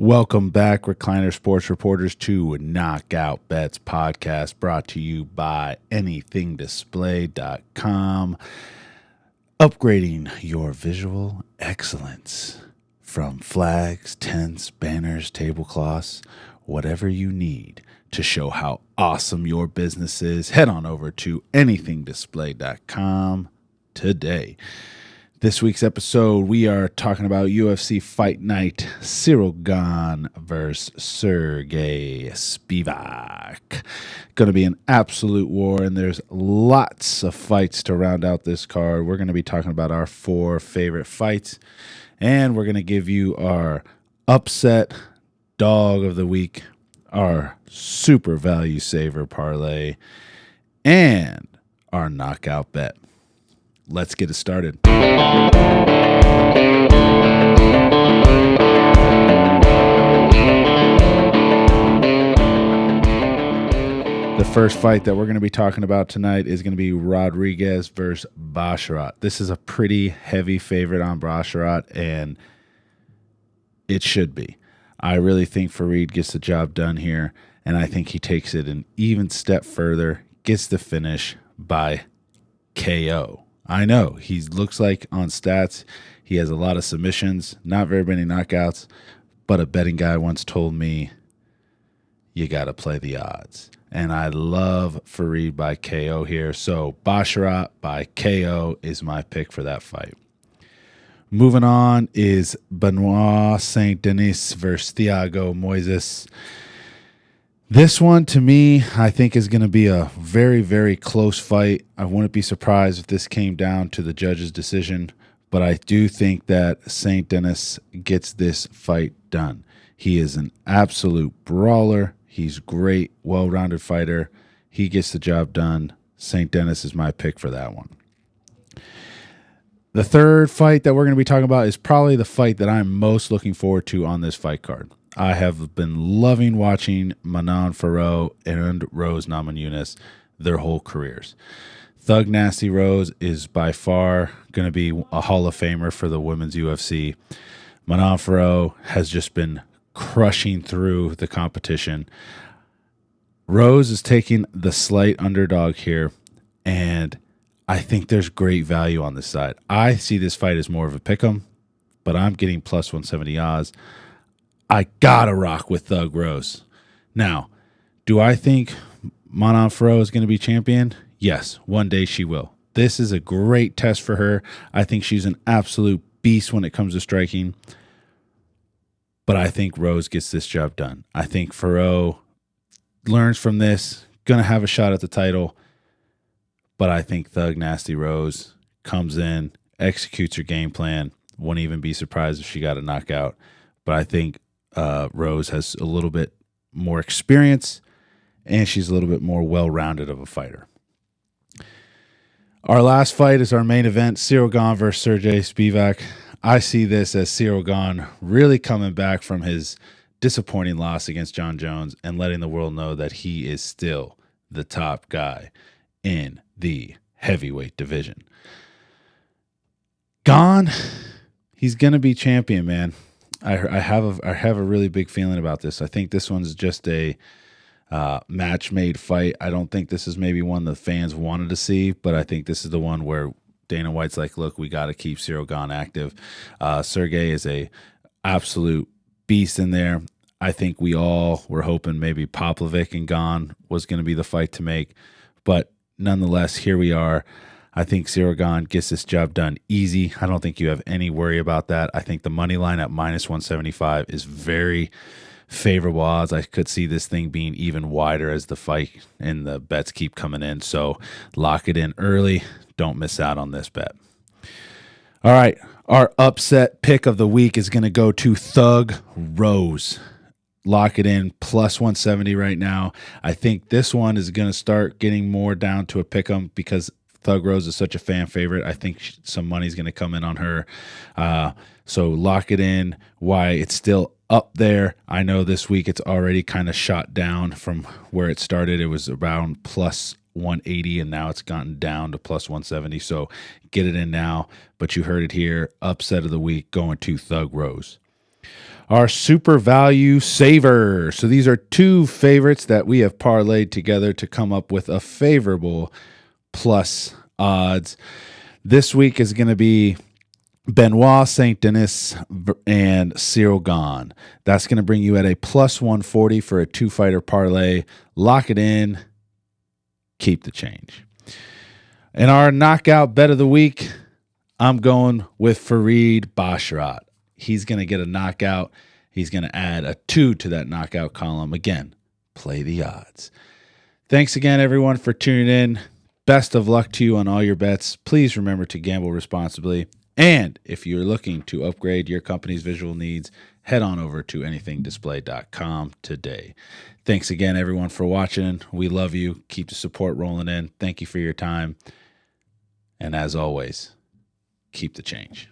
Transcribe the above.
Welcome back, Recliner Sports Reporters, to Knockout Bets Podcast, brought to you by anythingdisplay.com. Upgrading your visual excellence from flags, tents, banners, tablecloths, whatever you need to show how awesome your business is. Head on over to anythingdisplay.com today. This week's episode, we are talking about UFC Fight Night, Gane versus Sergey Spivac. Going to be an absolute war, and there's lots of fights to round out this card. We're going to be talking about our 4 favorite fights, and we're going to give you our upset dog of the week, our super value saver parlay, and our knockout bet. Let's get it started. The first fight that we're going to be talking about tonight is going to be Rodriguez versus Basharat. This is a pretty heavy favorite on Basharat, and it should be. I really think Farid gets the job done here, and I think he takes it an even step further, gets the finish by KO. I know, he looks like on stats he has a lot of submissions, not very many knockouts, but a betting guy once told me you got to play the odds. And I love Farid by KO here, so Basharat by KO is my pick for that fight. Moving on is Benoit Saint-Denis versus Thiago Moises. This one, to me, I think is going to be a very, very close fight. I wouldn't be surprised if this came down to the judge's decision, but I do think that Saint-Denis gets this fight done. He is an absolute brawler. He's great, well-rounded fighter. He gets the job done. Saint-Denis is my pick for that one. The third fight that we're going to be talking about is probably the fight that I'm most looking forward to on this fight card. I have been loving watching Manon Fiorot and Rose Namajunas their whole careers. Thug Nasty Rose is by far going to be a Hall of Famer for the women's UFC. Manon Fiorot has just been crushing through the competition. Rose is taking the slight underdog here, and I think there's great value on this side. I see this fight as more of a pick'em, but I'm getting plus 170 odds. I gotta rock with Thug Rose. Now, do I think Manon Fiorot is going to be champion? Yes, one day she will. This is a great test for her. I think she's an absolute beast when it comes to striking. But I think Rose gets this job done. I think Fiorot learns from this, going to have a shot at the title. But I think Thug Nasty Rose comes in, executes her game plan. Wouldn't even be surprised if she got a knockout. But I think Rose has a little bit more experience, and she's a little bit more well-rounded of a fighter. Our last fight is our main event, Gane versus Sergey Spivac. I see this as Gane really coming back from his disappointing loss against John Jones and letting the world know that he is still the top guy in the heavyweight division. Gane, he's going to be champion, man. I have a really big feeling about this. I think this one's just a match-made fight. I don't think this is maybe one the fans wanted to see, but I think this is the one where Dana White's like, look, we got to keep Gane active. Sergey is a absolute beast in there. I think we all were hoping maybe Pavlovich and Gane was going to be the fight to make, but nonetheless, here we are. I think Gane gets this job done easy. I don't think you have any worry about that. I think the money line at minus 175 is very favorable odds. I could see this thing being even wider as the fight and the bets keep coming in. So lock it in early. Don't miss out on this bet. All right. Our upset pick of the week is going to go to Thug Rose. Lock it in, plus 170 right now. I think this one is going to start getting more down to a pick 'em because Thug Rose is such a fan favorite. I think some money's going to come in on her. So lock it in. Why it's still up there. I know this week it's already kind of shot down from where it started. It was around plus 180, and now it's gotten down to plus 170. So get it in now. But you heard it here. Upset of the week going to Thug Rose. our super value saver. So these are two favorites that we have parlayed together to come up with a favorable plus odds. This week is going to be Benoit St. Denis and Cyril Gane. That's going to bring you at a plus 140 for a two-fighter parlay. Lock it in. Keep the change. In our knockout bet of the week, I'm going with Farid Basharat. He's going to get a knockout. He's going to add a 2 to that knockout column. Again, play the odds. Thanks again, everyone, for tuning in. Best of luck to you on all your bets. Please remember to gamble responsibly. And if you're looking to upgrade your company's visual needs, head on over to anythingdisplay.com today. Thanks again, everyone, for watching. We love you. Keep the support rolling in. Thank you for your time. And as always, keep the change.